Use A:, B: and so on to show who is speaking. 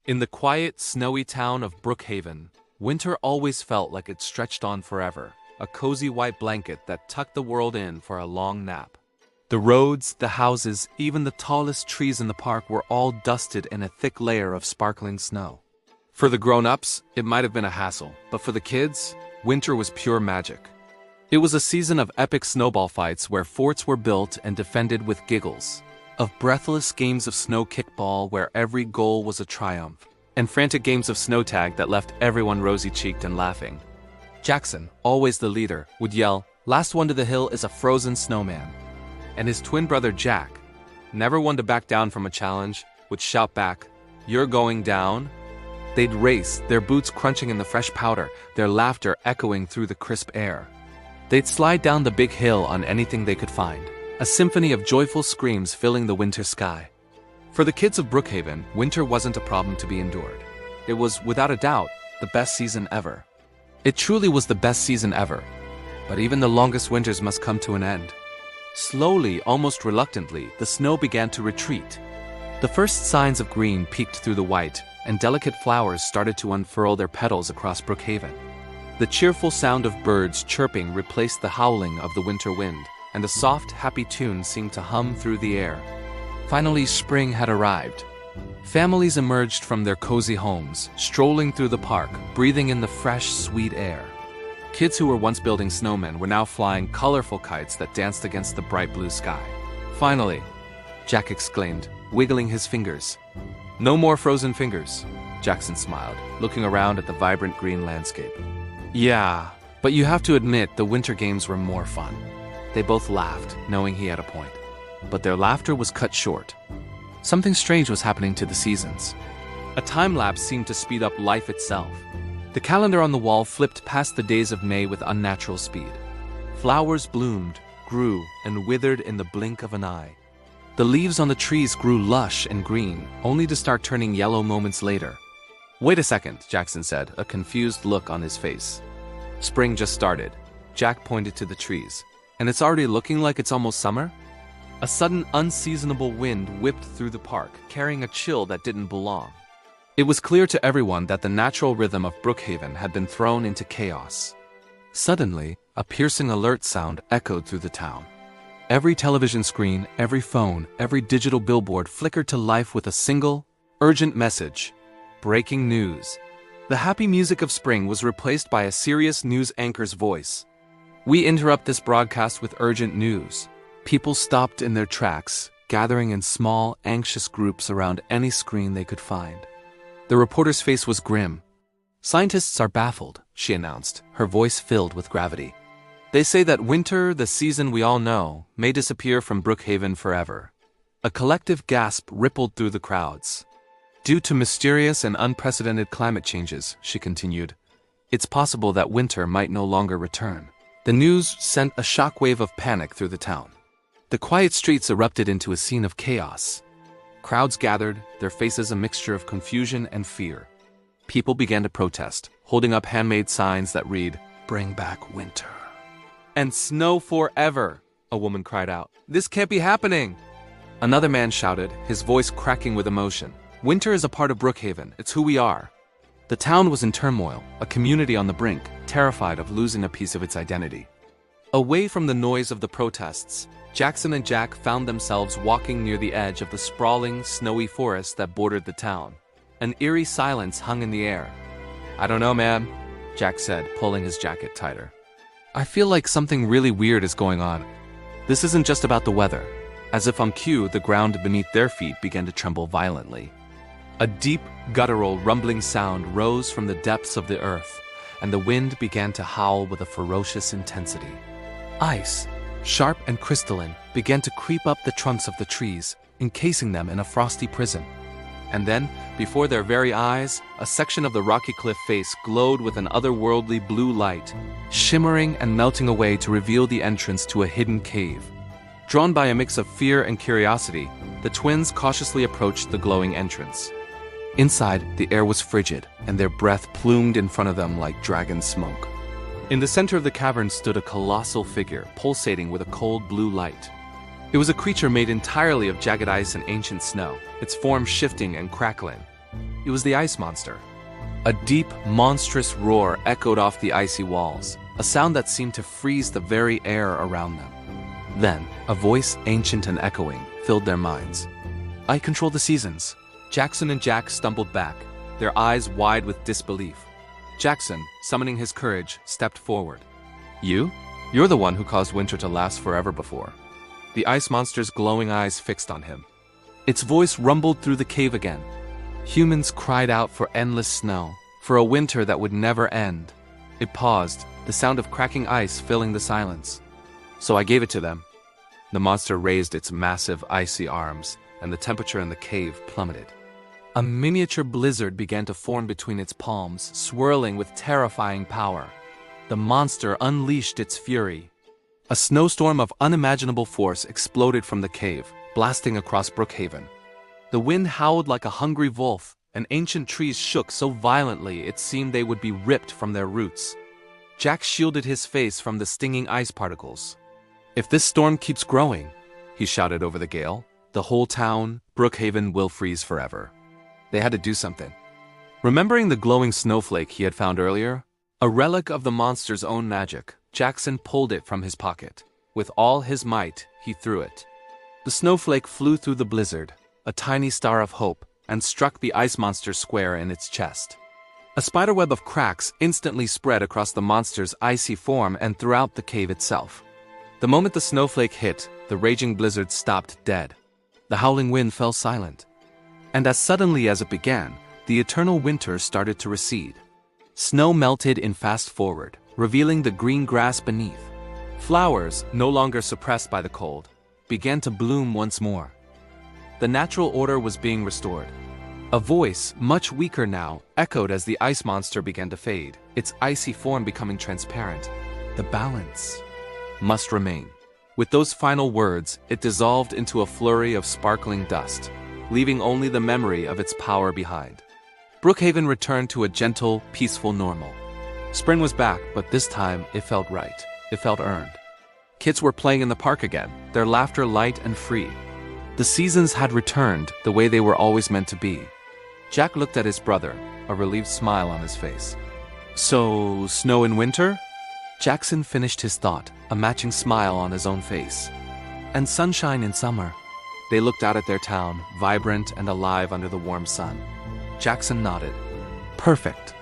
A: In the quiet, snowy town of Brookhaven, winter always felt like it stretched on forever, a cozy white blanket that tucked the world in for a long nap. The roads, the houses, even the tallest trees in the park were all dusted in a thick layer of sparkling snow. For the grown-ups, it might have been a hassle, but for the kids, winter was pure magic. It was a season of epic snowball fights where forts were built and defended with giggles, of breathless games of snow kickball where every goal was a triumph, and frantic games of snow tag that left everyone rosy-cheeked and laughing. Jackson, always the leader, would yell, "Last one to the hill is a frozen snowman." And his twin brother Jack, never one to back down from a challenge, would shout back, "You're going down?" They'd race, their boots crunching in the fresh powder, their laughter echoing through the crisp air. They'd slide down the big hill on anything they could find, a symphony of joyful screams filling the winter sky. For the kids of Brookhaven, winter wasn't a problem to be endured. It was, without a doubt, the best season ever. It truly was the best season ever. But even the longest winters must come to an end. Slowly, almost reluctantly, the snow began to retreat. The first signs of green peeked through the white, and delicate flowers started to unfurl their petals across Brookhaven. The cheerful sound of birds chirping replaced the howling of the winter wind, and a soft, happy tune seemed to hum through the air. Finally, spring had arrived. Families emerged from their cozy homes, strolling through the park, breathing in the fresh, sweet air. Kids who were once building snowmen were now flying colorful kites that danced against the bright blue sky. "Finally," Jack exclaimed, wiggling his fingers. "No more frozen fingers," Jackson smiled, looking around at the vibrant green landscape. "Yeah, but you have to admit the winter games were more fun." They both laughed, knowing he had a point. But their laughter was cut short. Something strange was happening to the seasons. A time-lapse seemed to speed up life itself. The calendar on the wall flipped past the days of May with unnatural speed. Flowers bloomed, grew, and withered in the blink of an eye. The leaves on the trees grew lush and green, only to start turning yellow moments later. "Wait a second," Jackson said, a confused look on his face. "Spring just started." Jack pointed to the trees. "And it's already looking like it's almost summer?" A sudden, unseasonable wind whipped through the park, carrying a chill that didn't belong. It was clear to everyone that the natural rhythm of Brookhaven had been thrown into chaos. Suddenly, a piercing alert sound echoed through the town. Every television screen, every phone, every digital billboard flickered to life with a single, urgent message. Breaking news. The happy music of spring was replaced by a serious news anchor's voice. "We interrupt this broadcast with urgent news." People stopped in their tracks, gathering in small, anxious groups around any screen they could find. The reporter's face was grim. "Scientists are baffled," she announced, her voice filled with gravity. "They say that winter, the season we all know, may disappear from Brookhaven forever." A collective gasp rippled through the crowds. "Due to mysterious and unprecedented climate changes," she continued, "it's possible that winter might no longer return." The news sent a shockwave of panic through the town. The quiet streets erupted into a scene of chaos. Crowds gathered, their faces a mixture of confusion and fear. People began to protest, holding up handmade signs that read, "Bring back winter." "And snow forever," a woman cried out. "This can't be happening." Another man shouted, his voice cracking with emotion. "Winter is a part of Brookhaven. It's who we are." The town was in turmoil, a community on the brink, terrified of losing a piece of its identity. Away from the noise of the protests, Jackson and Jack found themselves walking near the edge of the sprawling, snowy forest that bordered the town. An eerie silence hung in the air. "I don't know, man," Jack said, pulling his jacket tighter. "I feel like something really weird is going on. This isn't just about the weather." As if on cue, the ground beneath their feet began to tremble violently. A deep, guttural, rumbling sound rose from the depths of the earth, and the wind began to howl with a ferocious intensity. Ice, sharp and crystalline, began to creep up the trunks of the trees, encasing them in a frosty prison. And then, before their very eyes, a section of the rocky cliff face glowed with an otherworldly blue light, shimmering and melting away to reveal the entrance to a hidden cave. Drawn by a mix of fear and curiosity, the twins cautiously approached the glowing entrance. Inside, the air was frigid, and their breath plumed in front of them like dragon smoke. In the center of the cavern stood a colossal figure, pulsating with a cold blue light. It was a creature made entirely of jagged ice and ancient snow, its form shifting and crackling. It was the ice monster. A deep, monstrous roar echoed off the icy walls, a sound that seemed to freeze the very air around them. Then, a voice ancient and echoing filled their minds. "I control the seasons." Jackson and Jack stumbled back, their eyes wide with disbelief. Jackson, summoning his courage, stepped forward. "You? You're the one who caused winter to last forever before." The ice monster's glowing eyes fixed on him. Its voice rumbled through the cave again. Humans cried out for endless snow, for a winter that would never end. It paused, the sound of cracking ice filling the silence. "So I gave it to them." The monster raised its massive icy arms, and the temperature in the cave plummeted. A miniature blizzard began to form between its palms, swirling with terrifying power. The monster unleashed its fury. A snowstorm of unimaginable force exploded from the cave, blasting across Brookhaven. The wind howled like a hungry wolf, and ancient trees shook so violently it seemed they would be ripped from their roots. Jack shielded his face from the stinging ice particles. "If this storm keeps growing," he shouted over the gale, "the whole town, Brookhaven, will freeze forever." They had to do something. Remembering the glowing snowflake he had found earlier, a relic of the monster's own magic, Jackson pulled it from his pocket. With all his might, he threw it. The snowflake flew through the blizzard, a tiny star of hope, and struck the ice monster square in its chest. A spiderweb of cracks instantly spread across the monster's icy form and throughout the cave itself. The moment the snowflake hit, the raging blizzard stopped dead. The howling wind fell silent. And as suddenly as it began, the eternal winter started to recede. Snow melted in fast forward, revealing the green grass beneath. Flowers, no longer suppressed by the cold, began to bloom once more. The natural order was being restored. A voice, much weaker now, echoed as the ice monster began to fade, its icy form becoming transparent. "The balance must remain." With those final words, it dissolved into a flurry of sparkling dust, leaving only the memory of its power behind. Brookhaven returned to a gentle, peaceful normal. Spring was back, but this time it felt right. It felt earned. Kids were playing in the park again, their laughter light and free. The seasons had returned the way they were always meant to be. Jack looked at his brother, a relieved smile on his face. "So, snow in winter?" Jackson finished his thought, a matching smile on his own face. "And sunshine in summer." They looked out at their town, vibrant and alive under the warm sun. Jackson nodded. "Perfect."